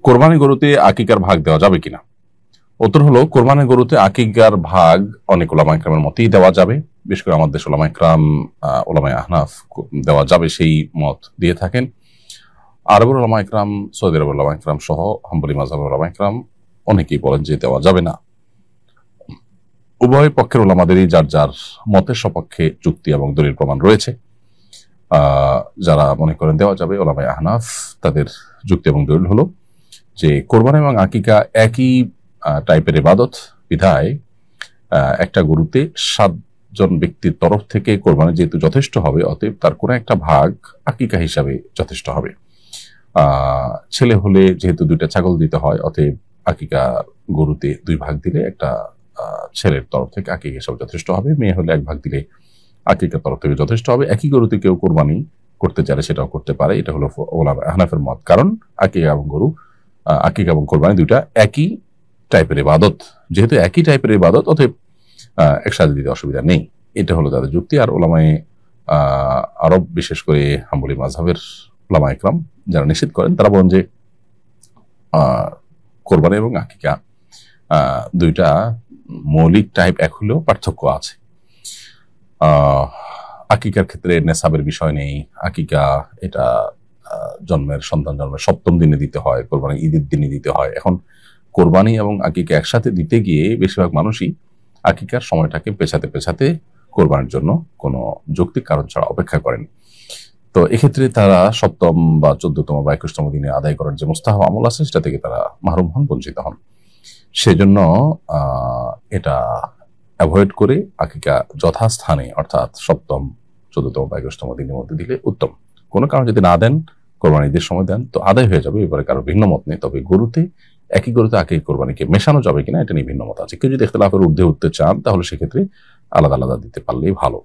কোরবানি গরুতে আকিকার ভাগ দেওয়া যাবে কিনা? উত্তর হলো, কোরবানি গরুতে আকিকার ভাগ অনেক ওলামা ইকরামের মতেই দেওয়া যাবে। বিশেষ করে আমাদের ওলামা ইকরাম, ওলামায়ে আহনাফ দেওয়া যাবে সেই মত দিয়ে থাকেন। আরবের ওলামা ইকরাম, সৌদি আরবের ওলামা ইকরাম সহ হাম্বলি মাযহাবের ওলামা ইকরাম অনেকেই বলেন যে দেওয়া যাবে না। উভয় পক্ষের ওলামাদেরই যার যার মতের সপক্ষে যুক্তি এবং দলিল প্রমাণ রয়েছে। যারা মনে করেন দেওয়া যাবে, ওলামায়ে আহনাফ, তাদের যুক্তি এবং দলিল হলো যে কোরবানি এবং আকিকা একই টাইপের ইবাদত বিধায় একটা গরুতে 7 জন ব্যক্তির তরফ থেকে কোরবানি যেহেতু যথেষ্ট হবে, অতএব তার কোনো একটা ভাগ আকিকা হিসাবে যথেষ্ট হবে। ছেলে হলে যেহেতু 2টা ছাগল দিতে হয়, অতএব আকিকা গরুতে 2 ভাগ দিলে একটা ছেলের তরফ থেকে আকিকা হিসাবে যথেষ্ট হবে। মেয়ে হলে 1 ভাগ দিলে আকিকার তরফ থেকে যথেষ্ট হবে। একই গরুতে কেউ কোরবানি করতে চাইলে সেটাও করতে পারে। এটা হলো ওলামা আহনাফের মত। কারণ আকিকা এবং কোরবানি 2টা একই টাইপের ইবাদত। যেহেতু একই টাইপের ইবাদত, অতএব একসাথে দিতে অসুবিধা নেই। এটা হলো তাদের যুক্তি। আর ওলামায়ে আরব, বিশেষ করে হাম্বলি মাযহাবের ওলামা ইকরাম যারা নিষেধ করেন, তারা বলেন যে কোরবানি এবং আকিকা 2টা মৌলিক টাইপ এক হলেও পার্থক্য আছে। আকিকার ক্ষেত্রে নেসাবের বিষয় নেই। আকিকা এটা সন্তান জন্মের 7ম দিনে দিতে হয়, কোরবানি ঈদের দিনে দিতে হয়। এখন কোরবানি এবং আকিকা একসাথে দিতে গিয়ে বেশিরভাগ মানুষই আকিকার সময়টাকে পেছাতে কোরবানির জন্য কোনো যৌক্তিক কারণ ছাড়া অপেক্ষা করেন। তো এক্ষেত্রে তারা 7ম বা 14তম বা 21তম দিনে আদায় করার যে মুস্তাহাব আমল আছে, সেটা থেকে তারা মাহরুম হন, বঞ্চিত হন। সেজন্য এটা অ্যাভয়েড করে আকিকা যথাস্থানে, অর্থাৎ 7ম, 14তম বা 21তম দিনের মধ্যে দিলে উত্তম। কোনো কারণ যদি না দেন, কোরবানি ঈদের সময় দেন, তো আদায় হয়ে যাবে। এবারে কারো ভিন্ন মত নেই। তবে একই গরুতে আকিকা কোরবানিকে মেশানো যাবে কিনা, এটা নিয়ে ভিন্ন মত আছে। কেউ যদি ইখতিলাফের ঊর্ধ্বে উঠতে চান, তাহলে সেক্ষেত্রে আলাদা আলাদা দিতে পারলেই ভালো।